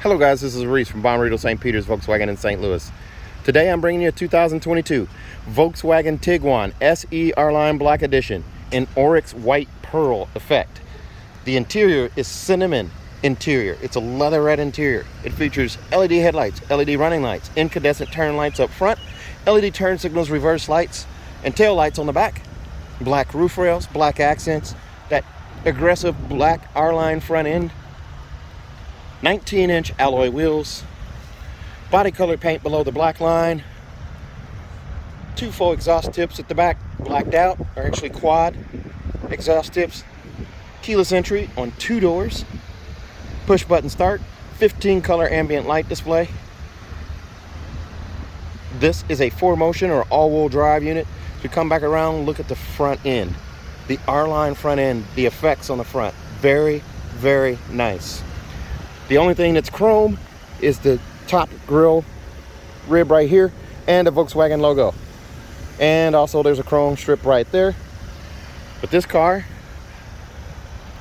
Hello guys, this is Oryx from Bonrito St. Peter's Volkswagen in St. Louis. Today I'm bringing you a 2022 Volkswagen Tiguan SE R-Line Black Edition in Oryx White Pearl effect. The interior is cinnamon interior. It's a leatherette interior. It features LED headlights, LED running lights, incandescent turn lights up front, LED turn signals, reverse lights, and tail lights on the back. Black roof rails, black accents, that aggressive black R-Line front end, 19-inch alloy wheels, body color paint below the black line, two full exhaust tips at the back, blacked out, or actually quad exhaust tips, keyless entry on 2 doors, push button start, 15 color ambient light display. This is a 4Motion or all-wheel drive unit. If you come back around, look at the front end, the R-Line front end, the effects on the front, very, very nice. The only thing that's chrome is the top grille rib right here and the Volkswagen logo. And also there's a chrome strip right there. But this car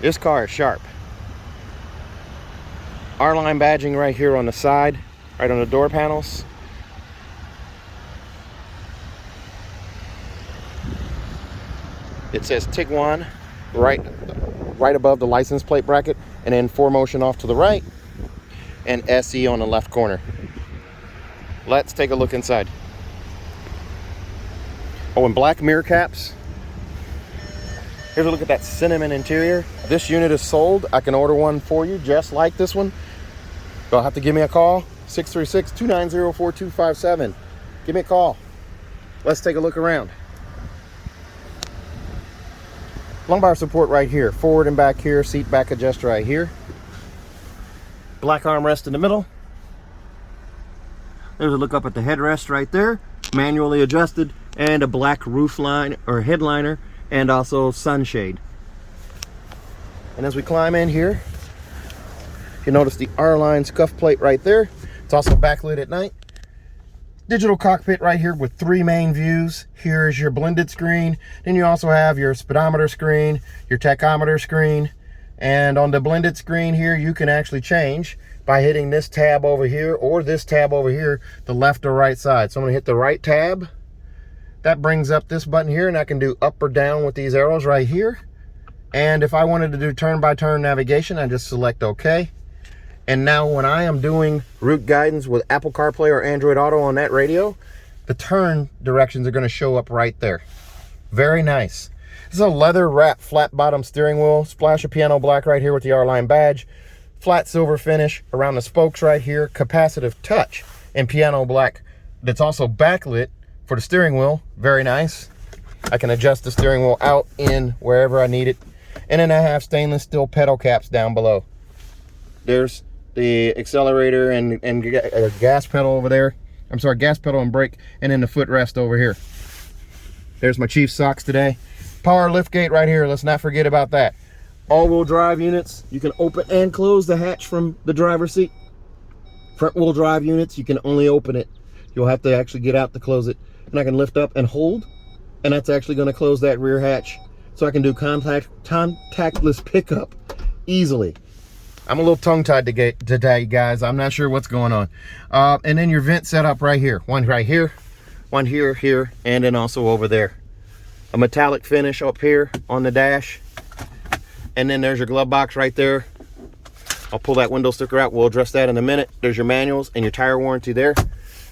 is sharp. R-Line badging right here on the side, right on the door panels. It says Tiguan right above the license plate bracket, and then 4Motion off to the right and SE on the left corner. Let's take a look inside. Oh, and black mirror caps. Here's a look at that cinnamon interior. This unit is sold. I can order one for you just like this one. You'll have to give me a call, 636-290-4257. Give me a call. Let's take a look around. Lumbar support right here, forward and back here, seat back adjuster right here. Black armrest in the middle. There's a look up at the headrest right there, manually adjusted, and a black roof line or headliner, and also sunshade. And as we climb in here, you notice the R-Line scuff plate right there. It's also backlit at night. Digital cockpit right here with 3 main views. Here is your blended screen. Then you also have your speedometer screen, your tachometer screen. And on the blended screen here, you can actually change by hitting this tab over here or this tab over here, the left or right side. So I'm gonna hit the right tab. That brings up this button here, and I can do up or down with these arrows right here. And if I wanted to do turn-by-turn navigation, I just select OK. And now when I am doing route guidance with Apple CarPlay or Android Auto on that radio, the turn directions are going to show up right there. Very nice. This is a leather wrap flat bottom steering wheel, splash of piano black right here with the R-Line badge, flat silver finish around the spokes right here, capacitive touch in piano black that's also backlit for the steering wheel. Very nice. I can adjust the steering wheel out, in, wherever I need it. And then I have stainless steel pedal caps down below. There's the accelerator and gas pedal over there. I'm sorry, gas pedal and brake, and then the footrest over here. There's my Chief socks today. Power liftgate right here, let's not forget about that. All-wheel drive units, you can open and close the hatch from the driver's seat. Front-wheel drive units, you can only open it. You'll have to actually get out to close it. And I can lift up and hold, and that's actually going to close that rear hatch. So I can do contactless pickup easily. I'm a little tongue-tied today, guys. I'm not sure what's going on. And then your vent setup right here. One right here, one here, and then also over there. A metallic finish up here on the dash. And then there's your glove box right there. I'll pull that window sticker out. We'll address that in a minute. There's your manuals and your tire warranty there.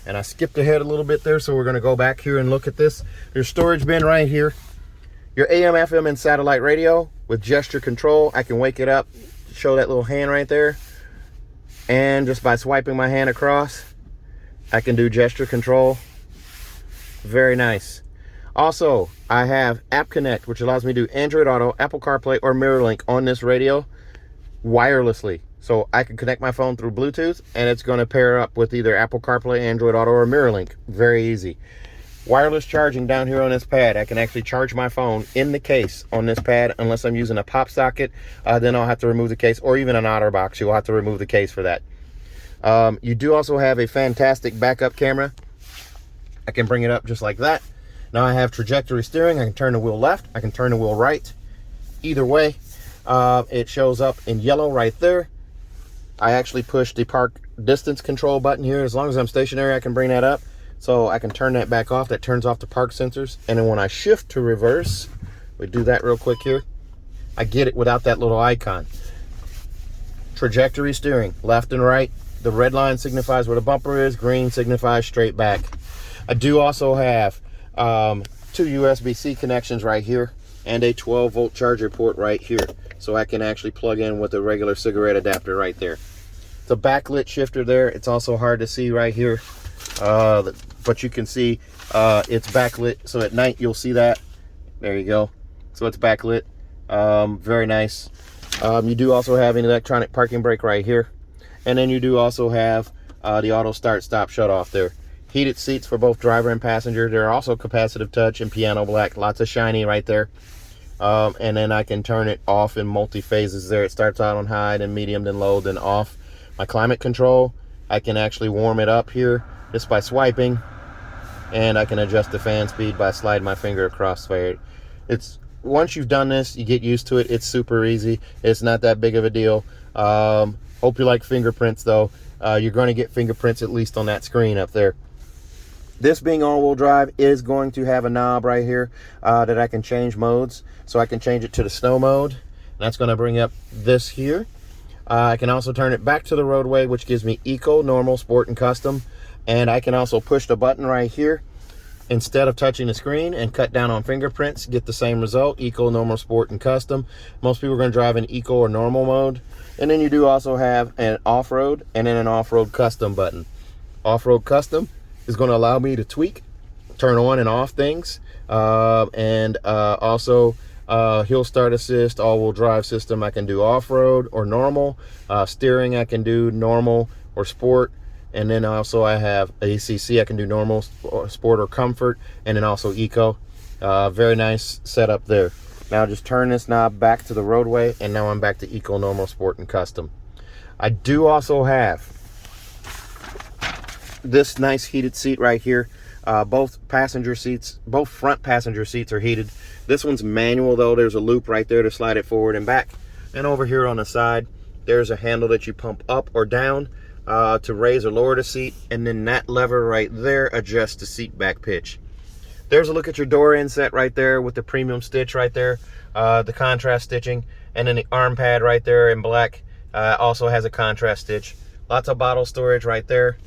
And I skipped ahead a little bit there, so we're going to go back here and look at this. There's storage bin right here. Your AM, FM, and satellite radio with gesture control. I can wake it up. Show that little hand right there, and just by swiping my hand across, I can do gesture control. Very nice. Also, I have App Connect, which allows me to do Android Auto, Apple CarPlay, or MirrorLink on this radio wirelessly. So I can connect my phone through Bluetooth, and it's going to pair up with either Apple CarPlay, Android Auto, or MirrorLink. Very easy. Wireless charging down here on this pad. I can actually charge my phone in the case on this pad, unless I'm using a pop socket. Then I'll have to remove the case, or even an OtterBox. You'll have to remove the case for that. You do also have a fantastic backup camera. I can bring it up just like that. Now I have trajectory steering. I can turn the wheel left. I can turn the wheel right. Either way, it shows up in yellow right there. I actually push the park distance control button here. As long as I'm stationary, I can bring that up. So I can turn that back off. That turns off the park sensors. And then when I shift to reverse, we do that real quick here. I get it without that little icon. Trajectory steering, left and right. The red line signifies where the bumper is. Green signifies straight back. I do also have 2 USB-C connections right here and a 12-volt charger port right here. So I can actually plug in with a regular cigarette adapter right there. It's a backlit shifter there. It's also hard to see right here. But you can see it's backlit. So at night you'll see that. There you go. So it's backlit. Very nice. You do also have an electronic parking brake right here. And then you do also have the auto start stop shut off there. Heated seats for both driver and passenger. They're also capacitive touch and piano black. Lots of shiny right there. And then I can turn it off in multi phases there. It starts out on high, then medium, then low, then off. My climate control, I can actually warm it up here just by swiping. And I can adjust the fan speed by sliding my finger across there. Once you've done this, you get used to it. It's super easy. It's not that big of a deal. Hope you like fingerprints though. You're going to get fingerprints at least on that screen up there. This being all-wheel drive is going to have a knob right here that I can change modes. So I can change it to the snow mode. That's going to bring up this here. I can also turn it back to the roadway, which gives me eco, normal, sport, and custom. And I can also push the button right here instead of touching the screen and cut down on fingerprints, get the same result, eco, normal, sport, and custom. Most people are going to drive in eco or normal mode. And then you do also have an off-road and then an off-road custom button. Off-road custom is going to allow me to tweak, turn on and off things, and also hill start assist, all-wheel drive system. I can do off-road or normal. Steering I can do normal or sport. And then also I have ACC, I can do normal, sport, or comfort, and then also eco. Very nice setup there. Now just turn this knob back to the roadway, and now I'm back to eco, normal, sport, and custom. I do also have this nice heated seat right here. Both front passenger seats are heated. This one's manual though. There's a loop right there to slide it forward and back. And over here on the side, there's a handle that you pump up or down to raise or lower the seat, and then that lever right there adjusts the seat back pitch. There's a look at your door inset right there with the premium stitch right there, the contrast stitching, and then the arm pad right there in black also has a contrast stitch. Lots of bottle storage right there.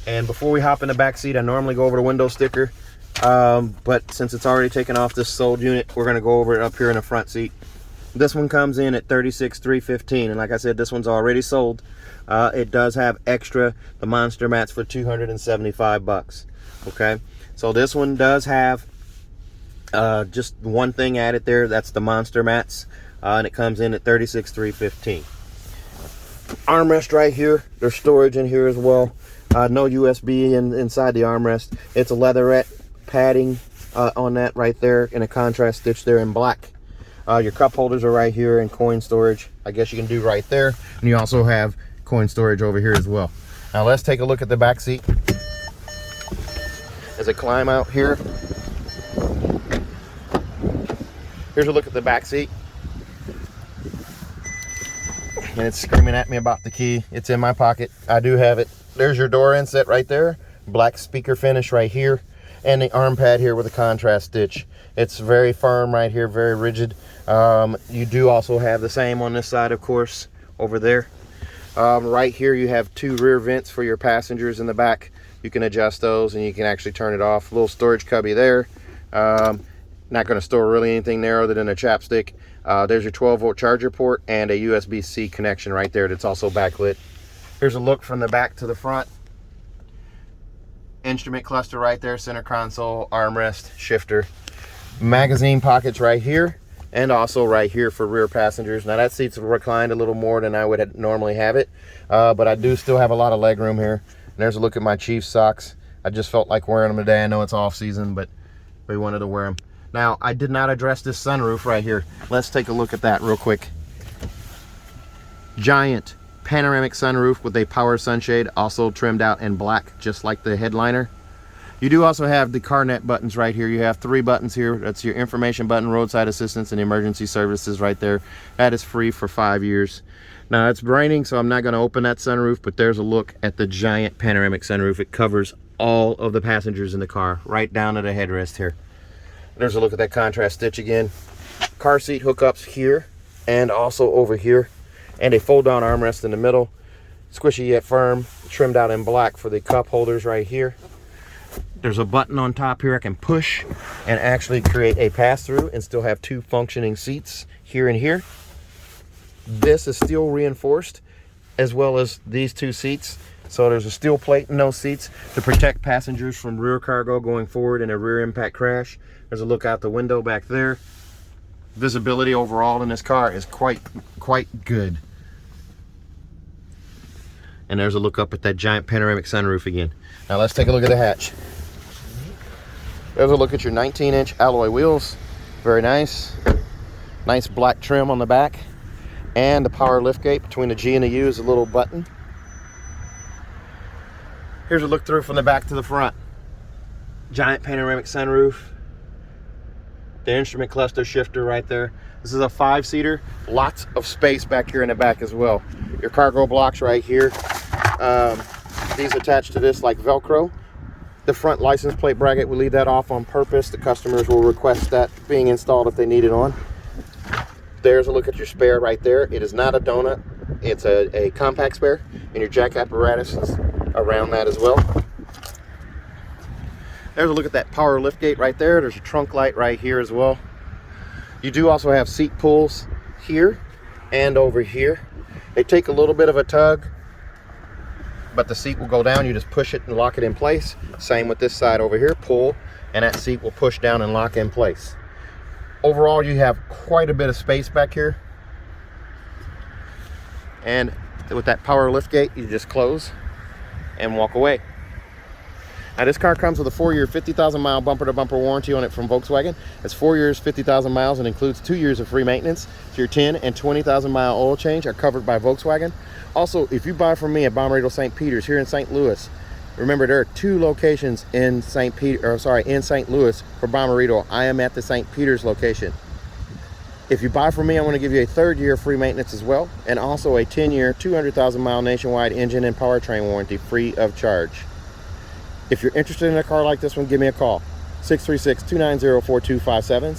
And before we hop in the back seat, I normally go over the window sticker, but since it's already taken off this sold unit, we're going to go over it up here in the front seat. This one comes in at $36,315, and like I said, this one's already sold. It does have extra, the monster mats for $275. Okay, so this one does have just one thing added there. That's the monster mats, and it comes in at $36,315. Armrest right here. There's storage in here as well. No USB inside the armrest. It's a leatherette padding on that right there, and a contrast stitch there in black. Your cup holders are right here, and coin storage, I guess you can do right there. And you also have coin storage over here as well. Now let's take a look at the back seat. As I climb out here, here's a look at the back seat. And it's screaming at me about the key. It's in my pocket. I do have it. There's your door inset right there. Black speaker finish right here. And the arm pad here with a contrast stitch. It's very firm right here, very rigid. You do also have the same on this side, of course, over there. Right here you have 2 rear vents for your passengers in the back. You can adjust those and you can actually turn it off. A little storage cubby there. Not going to store really anything there other than a chapstick. There's your 12-volt charger port and a USB-C connection right there that's also backlit. Here's a look from the back to the front. Instrument cluster right there, center console, armrest, shifter. Magazine pockets right here, and also right here for rear passengers. Now that seat's reclined a little more than I would normally have it, but I do still have a lot of leg room here. And there's a look at my Chiefs socks. I just felt like wearing them today. I know it's off season, but we wanted to wear them. Now, I did not address this sunroof right here. Let's take a look at that real quick. Giant panoramic sunroof with a power sunshade, also trimmed out in black, just like the headliner. You do also have the CarNet buttons right here. You have 3 buttons here. That's your information button, roadside assistance, and emergency services right there. That is free for 5 years. Now it's raining, so I'm not going to open that sunroof, but there's a look at the giant panoramic sunroof. It covers all of the passengers in the car, right down to the headrest here. There's a look at that contrast stitch again. Car seat hookups here and also over here, and a fold down armrest in the middle. Squishy yet firm, trimmed out in black for the cup holders right here. There's a button on top here I can push and actually create a pass-through and still have 2 functioning seats here and here. This is steel reinforced, as well as these 2 seats. So there's a steel plate in those seats to protect passengers from rear cargo going forward in a rear impact crash. There's a look out the window back there. Visibility overall in this car is quite good. And there's a look up at that giant panoramic sunroof again. Now let's take a look at the hatch. There's a look at your 19-inch alloy wheels. Very nice. Nice black trim on the back. And the power liftgate between the G and the U is a little button. Here's a look through from the back to the front. Giant panoramic sunroof. The instrument cluster shifter right there. This is a 5-seater. Lots of space back here in the back as well. Your cargo blocks right here. These attach to this like Velcro. The front license plate bracket, we leave that off on purpose. The customers will request that being installed if they need it on. There's a look at your spare right there. It is not a donut. It's a compact spare, and your jack apparatus is around that as well. There's a look at that power liftgate right there. There's a trunk light right here as well. You do also have seat pulls here and over here. They take a little bit of a tug, but the seat will go down. You just push it and lock it in place. Same with this side over here. Pull, and that seat will push down and lock in place. Overall, you have quite a bit of space back here. And with that power liftgate, you just close and walk away. Now this car comes with a 4-year 50,000 mile bumper to bumper warranty on it from Volkswagen. It's 4 years 50,000 miles and includes 2 years of free maintenance. So your 10 and 20,000 mile oil change are covered by Volkswagen. Also, if you buy from me at Bommarito St. Peter's here in St. Louis, remember there are 2 locations in St. Louis for Bommarito. I am at the St. Peter's location. If you buy from me, I want to give you a 3rd year free maintenance as well, and also a 10-year 200,000 mile nationwide engine and powertrain warranty free of charge. If you're interested in a car like this one, give me a call. 636-290-4257,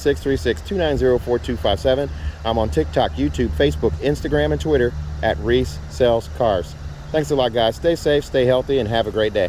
636-290-4257. I'm on TikTok, YouTube, Facebook, Instagram, and Twitter at Reese Sells Cars. Thanks a lot, guys. Stay safe, stay healthy, and have a great day.